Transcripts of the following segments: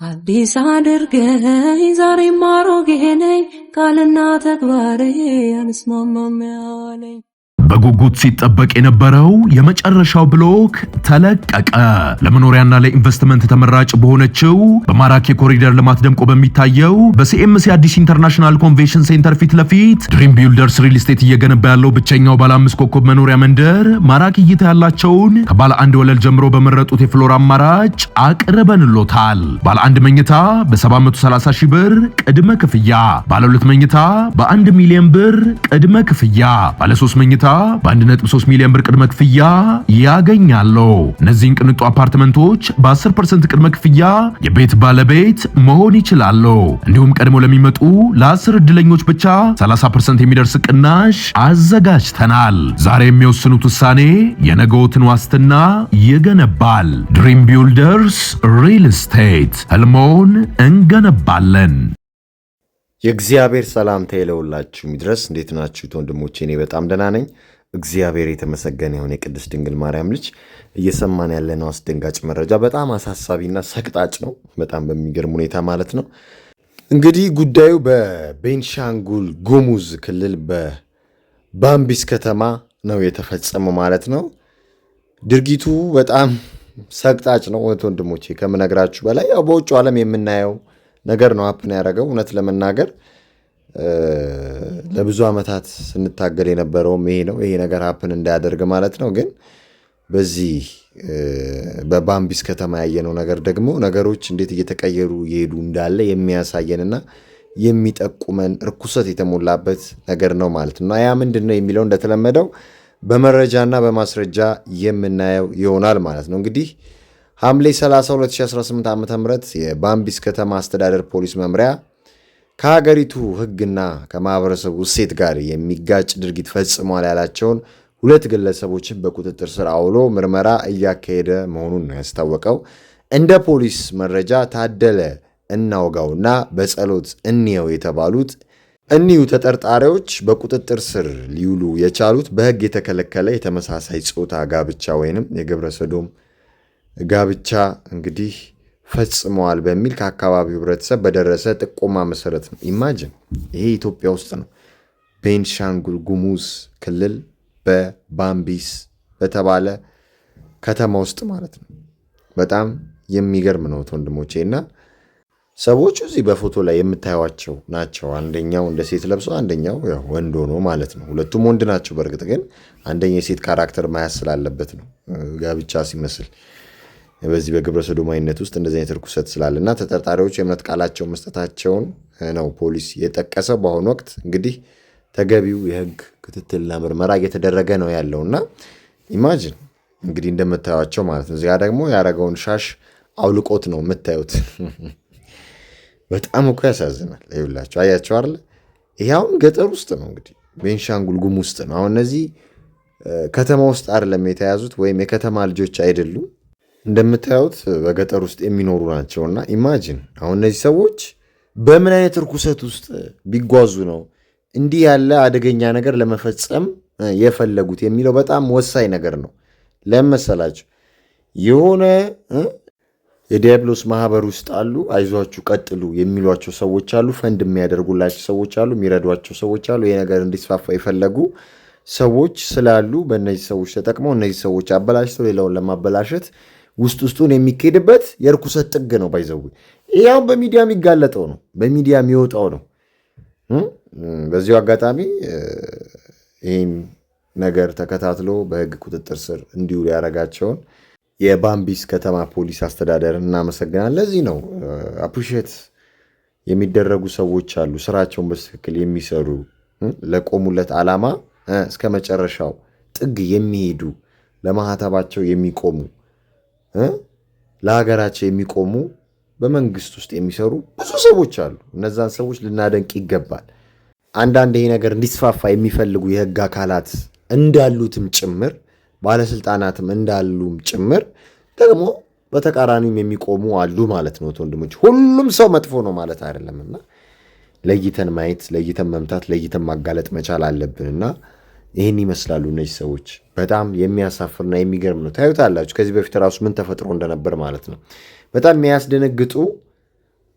አዲስ አድርገኝ ዛሬም አሮጌ ነኝ ቃልና ተግባሬ አንስማማም ያለኝ በጉጉት ሲጠበቅ የነበረው የመጨረሻው ብሎክ ተለቀቀ። ለመኖሪያና ለኢንቨስትመንት ተመራጭ በሆነችው በማራኪ ኮሪደር ልማት ደምቆ በሚታየው በሲኤምሲ አዲስ ኢንተርናሽናል ኮንቬንሽን ሴንተር ፊት ለፊት ድሪም ቢልደርስ ሪል ስቴት እየገነባ ያለው ብቸኛው ባለ 5 ኮከብ መኖሪያ መንደር ማራኪ እይታ ያላቸውን ከባለ 1 ወለል ጀምሮ በመረጡት የፍሎር አማራጭ አቅርበንሎታል። ባለ 1 መኝታ በ730 ሺህ ብር ቅድመ ክፍያ፣ ባለ 2 መኝታ በ1 ሚሊዮን ብር ቅድመ ክፍያ፣ ባለ 3 መኝታ በ1.3 ሚሊዮን ብር ቅድመ ክፍያ ያገኛሉ። እነዚህን ቅንጡ አፓርትመንቶች በ10% ቅድመ ክፍያ የቤት ባለቤት መሆን ይችላሉ። እንዲሁም ቀድሞ ለሚመጡ ለ10 እድለኞች ብቻ 30% የሚደርስ ቅናሽ አዘጋጅተናል። ዛሬ የሚወስኑት ውሳኔ የነገዎትን ዋስትና ይገነባል። ድሪም ቢልደርስ ሪል ስቴት፣ ህልሞን እንገነባለን። የእግዚአብሔር ሰላምታ ይለውላችሁ ይድረስ። እንዴት ናችሁ ወንድሞቼ? እኔ በጣም ደህና ነኝ። እግዚአብሔር የተመሰገነ ይሁን። የቅድስት ድንግል ማርያም ልጅ እየሰማን ያለነው አስደንጋጭ መረጃ በጣም አሳሳቢና ሰቅጣጭ ነው። በጣም በሚገርም ሁኔታ ማለት ነው። እንግዲህ ጉዳዩ በቤንሻንጉል ጉሙዝ ክልል በባምቢስ ከተማ ነው የተፈጸመው ማለት ነው። ድርጊቱ በጣም ሰቅጣጭ ነው ወንድሞቼ፣ ከምነግራችሁ በላይ ያው በውጭ ዓለም የምናየው ነገር ነው ሀፕን ያደረገው። እውነት ለመናገር ለብዙ ዓመታት ስንታገል የነበረውም ይሄ ነው፣ ይሄ ነገር ሀፕን እንዳያደርግ ማለት ነው። ግን በዚህ በባምቢስ ከተማ ያየነው ነገር ደግሞ ነገሮች እንዴት እየተቀየሩ እየሄዱ እንዳለ የሚያሳየንና የሚጠቁመን ርኩሰት የተሞላበት ነገር ነው ማለት ነው። ያ ምንድን ነው የሚለው እንደተለመደው በመረጃና በማስረጃ የምናየው ይሆናል ማለት ነው። እንግዲህ ሐምሌ 30 2018 ዓ.ም የባምቢስ ከተማ አስተዳደር ፖሊስ መምሪያ ከሀገሪቱ ሕግና ከማህበረሰቡ እሴት ጋር የሚጋጭ ድርጊት ፈጽሟል ያላቸውን 2 ግለሰቦችን በቁጥጥር ስር አውሎ ምርመራ እያካሄደ መሆኑን ነው ያስታወቀው። እንደ ፖሊስ መረጃ ታደለ እናውጋውና በጸሎት እንየው የተባሉት እኒሁ ተጠርጣሪዎች በቁጥጥር ስር ሊውሉ የቻሉት በሕግ የተከለከለ የተመሳሳይ ጾታ ጋብቻ ወይንም የግብረ ሰዶም ጋብቻ እንግዲህ ፈጽመዋል በሚል ከአካባቢው ህብረተሰብ በደረሰ ጥቆማ መሰረት ነው። ኢማጂን፣ ይሄ ኢትዮጵያ ውስጥ ነው፣ ቤንሻንጉል ጉሙዝ ክልል በባምቢስ በተባለ ከተማ ውስጥ ማለት ነው። በጣም የሚገርም ነው ወንድሞቼ። እና ሰዎቹ እዚህ በፎቶ ላይ የምታዩቸው ናቸው። አንደኛው እንደ ሴት ለብሶ አንደኛው ያው ወንድ ሆኖ ማለት ነው። ሁለቱም ወንድ ናቸው። በእርግጥ ግን አንደኛው የሴት ካራክተር ማያስ ስላለበት ነው ጋብቻ ሲመስል በዚህ በግብረ ሰዶማዊነት ውስጥ እንደዚህ አይነት ርኩሰት ስላለና ተጠርጣሪዎች የእምነት ቃላቸው መስጠታቸውን ነው ፖሊስ የጠቀሰው። በአሁኑ ወቅት እንግዲህ ተገቢው የህግ ክትትልና ምርመራ እየተደረገ ነው ያለውና ኢማጂን እንግዲህ እንደምታዩቸው ማለት ነው። እዚያ ደግሞ ያረገውን ሻሽ አውልቆት ነው የምታዩት። በጣም እኮ ያሳዝናል። ይኸውላችሁ አያችሁ አይደል? ይሄ አሁን ገጠር ውስጥ ነው እንግዲህ ቤንሻንጉል ጉሙዝ ውስጥ ነው። አሁን እነዚህ ከተማ ውስጥ አይደለም የተያዙት ወይም የከተማ ልጆች አይደሉም። እንደምታዩት በገጠር ውስጥ የሚኖሩ ናቸውና ኢማጂን አሁን እነዚህ ሰዎች በምን አይነት ርኩሰት ውስጥ ቢጓዙ ነው እንዲህ ያለ አደገኛ ነገር ለመፈጸም የፈለጉት የሚለው በጣም ወሳኝ ነገር ነው። ለመሰላችሁ የሆነ የዲያብሎስ ማህበር ውስጥ አሉ፣ አይዟችሁ ቀጥሉ የሚሏቸው ሰዎች አሉ፣ ፈንድ የሚያደርጉላቸው ሰዎች አሉ፣ የሚረዷቸው ሰዎች አሉ። ይሄ ነገር እንዲስፋፋ የፈለጉ ሰዎች ስላሉ በእነዚህ ሰዎች ተጠቅመው እነዚህ ሰዎች አበላሽተው ሌላውን ለማበላሸት ውስጡን የሚካሄድበት የርኩሰት ጥግ ነው። ባይዘው ይሄው በሚዲያ የሚጋለጠው ነው፣ በሚዲያ የሚወጣው ነው። በዚሁ አጋጣሚ ይህን ነገር ተከታትሎ በህግ ቁጥጥር ስር እንዲውሉ ያደረጋቸውን የባምቢስ ከተማ ፖሊስ አስተዳደር እናመሰግናለን። ለዚህ ነው አፕሪሼት የሚደረጉ ሰዎች አሉ፣ ስራቸውን በትክክል የሚሰሩ ለቆሙለት ዓላማ እስከ መጨረሻው ጥግ የሚሄዱ ለማህተባቸው የሚቆሙ ለሀገራቸው የሚቆሙ በመንግስት ውስጥ የሚሰሩ ብዙ ሰዎች አሉ። እነዛን ሰዎች ልናደንቅ ይገባል። አንዳንድ ይሄ ነገር እንዲስፋፋ የሚፈልጉ የህግ አካላት እንዳሉትም ጭምር ባለስልጣናትም እንዳሉም ጭምር ደግሞ በተቃራኒም የሚቆሙ አሉ ማለት ነው ወንድሞች። ሁሉም ሰው መጥፎ ነው ማለት አይደለምና ለይተን ማየት፣ ለይተን መምታት፣ ለይተን ማጋለጥ መቻል አለብንና ይህን ይመስላሉ እነዚህ ሰዎች። በጣም የሚያሳፍርና የሚገርም ነው። ታዩታላችሁ ከዚህ በፊት ራሱ ምን ተፈጥሮ እንደነበር ማለት ነው። በጣም የሚያስደነግጡ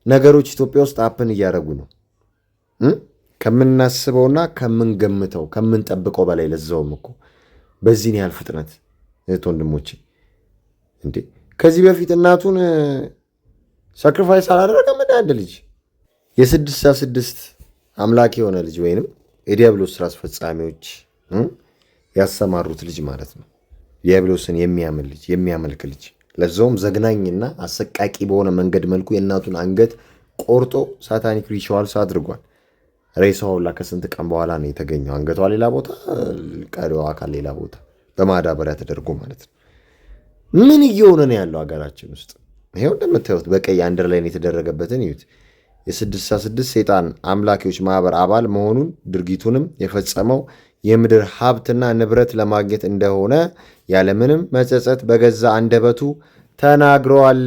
ነገሮች ኢትዮጵያ ውስጥ አፕን እያደረጉ ነው ከምናስበውና ከምንገምተው ከምንጠብቀው በላይ ለዛውም እኮ በዚህን ያህል ፍጥነት እህት ወንድሞቼ እንዴ ከዚህ በፊት እናቱን ሳክሪፋይስ አላደረገም አንድ ልጅ የ666 አምላክ የሆነ ልጅ ወይንም የዲያብሎስ ስራ አስፈጻሚዎች ያሰማሩት ልጅ ማለት ነው ዲያብሎስን የሚያምን ልጅ የሚያመልክ ልጅ ለዛውም ዘግናኝና አሰቃቂ በሆነ መንገድ መልኩ የእናቱን አንገት ቆርጦ ሳታኒክ ሪቹዋልስ አድርጓል ሬሳው ሁላ ከስንት ቀን በኋላ ነው የተገኘው አንገቷ ሌላ ቦታ ቀሪው አካል ሌላ ቦታ በማዳበሪያ ተደርጎ ማለት ነው ምን እየሆነ ነው ያለው ሀገራችን ውስጥ ይሄው እንደምታዩት በቀይ አንደርላይን የተደረገበትን ይዩት የ666 ሰይጣን አምላኪዎች ማህበር አባል መሆኑን ድርጊቱንም የፈጸመው የምድር ሀብትና ንብረት ለማግኘት እንደሆነ ያለምንም መጸጸት በገዛ አንደበቱ ተናግሯል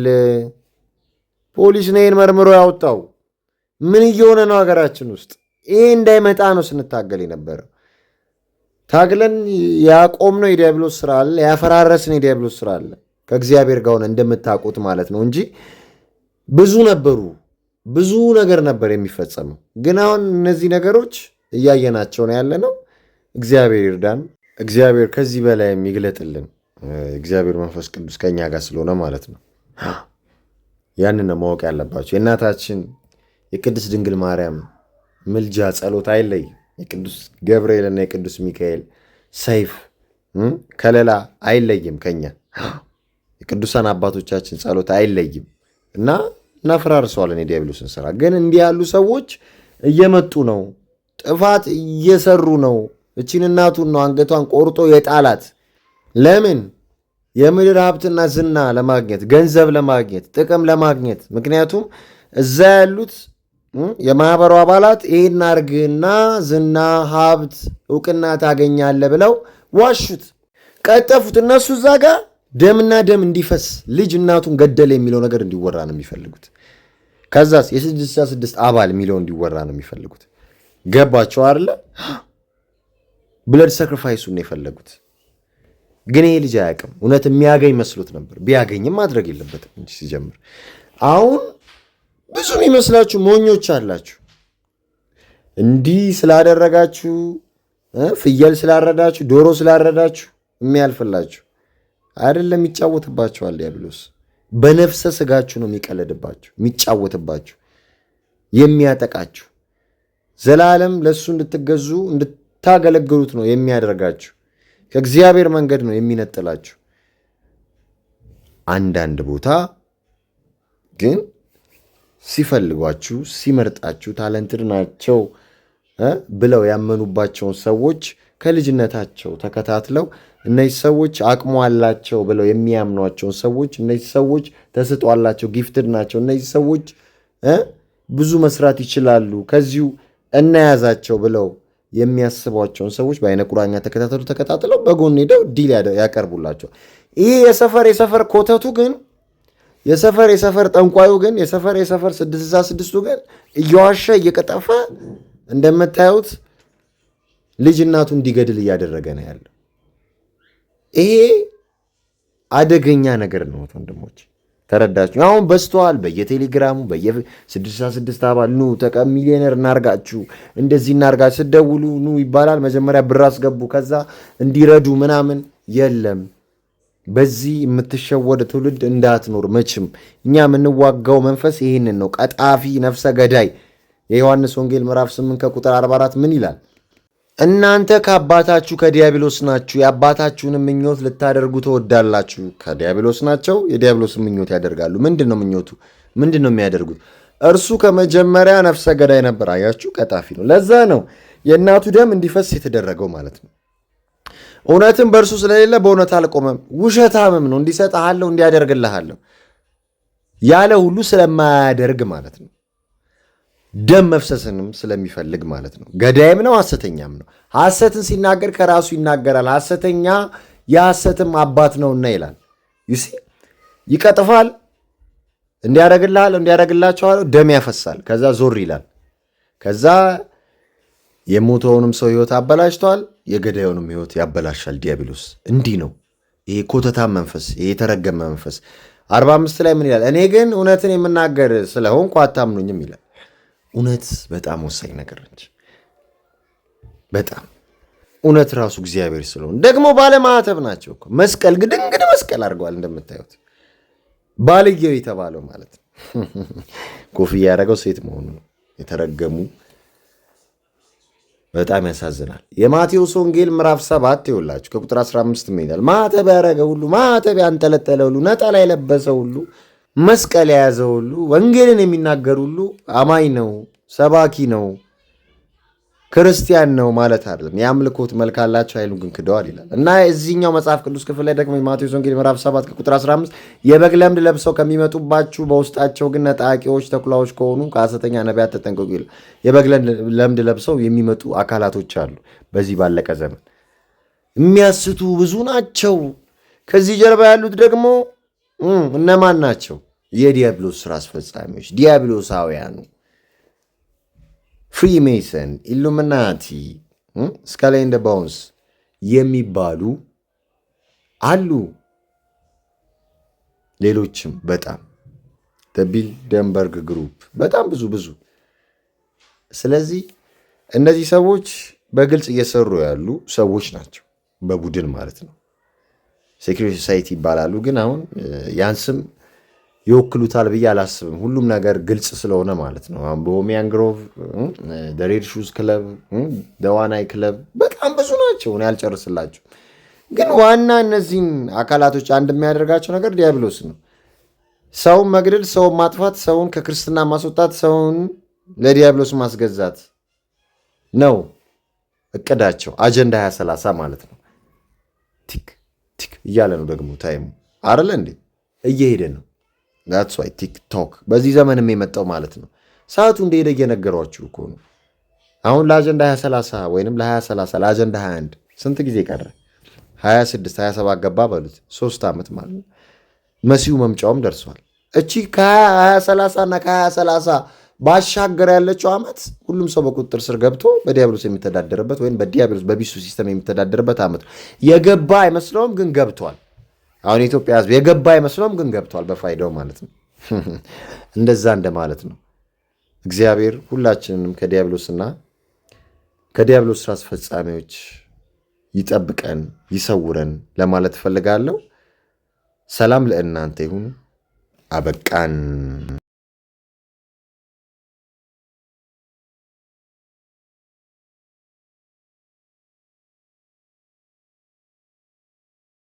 ፖሊስ ነይን መርምሮ ያወጣው ምን እየሆነ ነው ሀገራችን ውስጥ ይሄ እንዳይመጣ ነው ስንታገል የነበረው ታግለን ያቆምነው የዲያብሎስ ስራ አለ ያፈራረስን የዲያብሎስ ስራ አለ ከእግዚአብሔር ጋር ሆነ እንደምታውቁት ማለት ነው እንጂ ብዙ ነበሩ ብዙ ነገር ነበር የሚፈጸመው ግን አሁን እነዚህ ነገሮች እያየናቸው ነው ያለነው እግዚአብሔር ይርዳን እግዚአብሔር ከዚህ በላይ የሚግለጥልን እግዚአብሔር መንፈስ ቅዱስ ከኛ ጋር ስለሆነ ማለት ነው ያንን ማወቅ ያለባችሁ የእናታችን የቅድስት ድንግል ማርያም ምልጃ ጸሎት አይለይ የቅዱስ ገብርኤልና የቅዱስ ሚካኤል ሰይፍ ከለላ አይለይም ከኛ የቅዱሳን አባቶቻችን ጸሎት አይለይም እና እናፈራርሰዋለን የዲያብሎስን ስራ ግን እንዲህ ያሉ ሰዎች እየመጡ ነው ጥፋት እየሰሩ ነው እቺን እናቱን ነው አንገቷን ቆርጦ የጣላት ለምን የምድር ሀብትና ዝና ለማግኘት ገንዘብ ለማግኘት ጥቅም ለማግኘት ምክንያቱም እዛ ያሉት የማህበሩ አባላት ይሄን አርግና ዝና ሀብት ዕውቅና ታገኛለህ ብለው ዋሹት ቀጠፉት እነሱ እዛ ጋር ደምና ደም እንዲፈስ ልጅ እናቱን ገደለ የሚለው ነገር እንዲወራ ነው የሚፈልጉት ከዛስ የ666 አባል የሚለው እንዲወራ ነው የሚፈልጉት ገባቸው አይደለ ብለድ ሳክሪፋይሱን ነው የፈለጉት ግን ይሄ ልጅ አያውቅም እውነት የሚያገኝ መስሎት ነበር ቢያገኝም ማድረግ የለበትም እንጂ ሲጀምር አሁን ብዙ የሚመስላችሁ ሞኞች አላችሁ እንዲህ ስላደረጋችሁ ፍየል ስላረዳችሁ ዶሮ ስላረዳችሁ የሚያልፍላችሁ አይደለም ይጫወትባችኋል ዲያብሎስ በነፍሰ ስጋችሁ ነው የሚቀለድባችሁ የሚጫወትባችሁ የሚያጠቃችሁ ዘላለም ለሱ እንድትገዙ እንድታገለግሉት ነው የሚያደርጋችሁ ከእግዚአብሔር መንገድ ነው የሚነጥላችሁ አንዳንድ ቦታ ግን ሲፈልጓችሁ ሲመርጣችሁ ታለንትድ ናቸው ብለው ያመኑባቸውን ሰዎች ከልጅነታቸው ተከታትለው እነዚህ ሰዎች አቅሙ አላቸው ብለው የሚያምኗቸውን ሰዎች እነዚህ ሰዎች ተሰጥቷላቸው ጊፍትድ ናቸው እነዚህ ሰዎች ብዙ መስራት ይችላሉ ከዚሁ እናያዛቸው ብለው የሚያስቧቸውን ሰዎች በአይነ ቁራኛ ተከታትለው በጎን ሄደው ዲል ያቀርቡላቸው ይሄ የሰፈር ኮተቱ ግን የሰፈር ጠንቋዩ ግን የሰፈር 666ቱ ግን እየዋሸ እየቀጠፈ እንደምታዩት ልጅ እናቱ እንዲገድል እያደረገ ነው ያለው ይሄ አደገኛ ነገር ነው ወንድሞች ተረዳችሁ አሁን በስተዋል በየቴሌግራሙ በየ666 አባል ኑ ሚሊዮነር እናርጋችሁ እንደዚህ እናርጋችሁ ስደውሉ ኑ ይባላል መጀመሪያ ብር አስገቡ ከዛ እንዲረዱ ምናምን የለም በዚህ የምትሸወድ ትውልድ እንዳትኖር መችም እኛ የምንዋጋው መንፈስ ይህንን ነው ቀጣፊ ነፍሰ ገዳይ የዮሐንስ ወንጌል ምዕራፍ 8 ከቁጥር 44 ምን ይላል እናንተ ከአባታችሁ ከዲያብሎስ ናችሁ የአባታችሁንም ምኞት ልታደርጉ ተወዳላችሁ ከዲያብሎስ ናቸው የዲያብሎስን ምኞት ያደርጋሉ ምንድነው ምኞቱ ምንድነው የሚያደርጉት እርሱ ከመጀመሪያ ነፍሰ ገዳይ ነበር አያችሁ ቀጣፊ ነው ለዛ ነው የእናቱ ደም እንዲፈስ የተደረገው ማለት ነው እውነትም በእርሱ ስለሌለ በእውነት አልቆመም ውሸታምም ነው እንዲሰጥሃለሁ እንዲያደርግልሃለሁ ያለ ሁሉ ስለማያደርግ ማለት ነው ደም መፍሰስንም ስለሚፈልግ ማለት ነው ገዳይም ነው ሐሰተኛም ነው ሐሰትን ሲናገር ከራሱ ይናገራል ሐሰተኛ የሐሰትም አባት ነውና ይላል ይሲ ይቀጥፋል እንዲያደርግላችኋለሁ ደም ያፈሳል ከዛ ዞር ይላል ከዛ የሞተውንም ሰው ህይወት አበላሽቷል የገዳዩንም ህይወት ያበላሻል ዲያብሎስ እንዲህ ነው ይሄ ኮተታም መንፈስ ይሄ የተረገመ መንፈስ 45 ላይ ምን ይላል? እኔ ግን እውነትን የምናገር ስለሆንኩ አታምኑኝም ይላል። እውነት በጣም ወሳኝ ነገር ነች። በጣም እውነት ራሱ እግዚአብሔር ስለሆነ ደግሞ ባለማዕተብ ናቸው እኮ መስቀል ግድንግድ መስቀል አድርገዋል። እንደምታዩት ባልየው የተባለው ማለት ነው። ኮፍያ ያደረገው ሴት መሆኑ ነው። የተረገሙ በጣም ያሳዝናል። የማቴዎስ ወንጌል ምዕራፍ 7 ይውላችሁ ከቁጥር 15 ይላል ማዕተብ ያደረገ ሁሉ፣ ማዕተብ ያንጠለጠለ ሁሉ፣ ነጠላ የለበሰ ሁሉ፣ መስቀል የያዘ ሁሉ፣ ወንጌልን የሚናገር ሁሉ አማኝ ነው፣ ሰባኪ ነው፣ ክርስቲያን ነው ማለት አይደለም። የአምልኮት መልክ አላቸው ኃይሉን ግን ክደዋል ይላል እና እዚህኛው መጽሐፍ ቅዱስ ክፍል ላይ ደግሞ የማቴዎስ ወንጌል ምዕራፍ 7 ከቁጥር 15 የበግ ለምድ ለብሰው ከሚመጡባችሁ በውስጣቸው ግን ነጣቂዎች፣ ተኩላዎች ከሆኑ ከሐሰተኛ ነቢያት ተጠንቀቁ ይላል። የበግ ለምድ ለብሰው የሚመጡ አካላቶች አሉ። በዚህ ባለቀ ዘመን የሚያስቱ ብዙ ናቸው። ከዚህ ጀርባ ያሉት ደግሞ እነማን ናቸው? የዲያብሎስ ስራ አስፈጻሚዎች፣ ዲያብሎሳውያኑ ፍሪሜሰን፣ ኢሉሚናቲ፣ ስካይ ኤንድ ቦንስ የሚባሉ አሉ። ሌሎችም በጣም ቢልደንበርግ ግሩፕ በጣም ብዙ። ስለዚህ እነዚህ ሰዎች በግልጽ እየሰሩ ያሉ ሰዎች ናቸው፣ በቡድን ማለት ነው። ሴክሬት ሶሳይቲ ይባላሉ። ግን አሁን ያን ስም ይወክሉታል ብዬ አላስብም። ሁሉም ነገር ግልጽ ስለሆነ ማለት ነው። አሁን ቦሄሚያን ግሮቭ፣ ሬድ ሹዝ ክለብ፣ ዋናይ ክለብ በጣም ብዙ ናቸው። እኔ አልጨርስላችሁ። ግን ዋና እነዚህን አካላቶች አንድ የሚያደርጋቸው ነገር ዲያብሎስ ነው። ሰውን መግደል፣ ሰውን ማጥፋት፣ ሰውን ከክርስትና ማስወጣት፣ ሰውን ለዲያብሎስ ማስገዛት ነው እቅዳቸው። አጀንዳ 2030 ማለት ነው። ቲክ ቲክ እያለ ነው ደግሞ ታይሙ አይደለ እንዴ? እየሄደ ነው። that's why ቲክቶክ በዚህ ዘመንም የመጣው ማለት ነው። ሰዓቱ እንደሄደ እየነገሯችሁ እኮ ነው። አሁን ለአጀንዳ 2030 ወይንም ለ2030 ለአጀንዳ 21 ስንት ጊዜ ቀረ? 26 27 ገባ በሉት 3 ዓመት ማለት ነው። መሲሁ መምጫውም ደርሷል። እቺ ከ2030 እና ከ2030 ባሻገር ያለችው ዓመት ሁሉም ሰው በቁጥጥር ስር ገብቶ በዲያብሎስ የሚተዳደርበት ወይም በዲያብሎስ በቢሱ ሲስተም የሚተዳደርበት ዓመት ነው። የገባ አይመስለውም ግን ገብቷል። አሁን የኢትዮጵያ ሕዝብ የገባ አይመስለውም ግን ገብቷል በፋይዳው ማለት ነው። እንደዛ እንደማለት ነው። እግዚአብሔር ሁላችንንም ከዲያብሎስና ከዲያብሎስ ስራ አስፈጻሚዎች ይጠብቀን ይሰውረን ለማለት እፈልጋለሁ። ሰላም ለእናንተ ይሁን። አበቃን።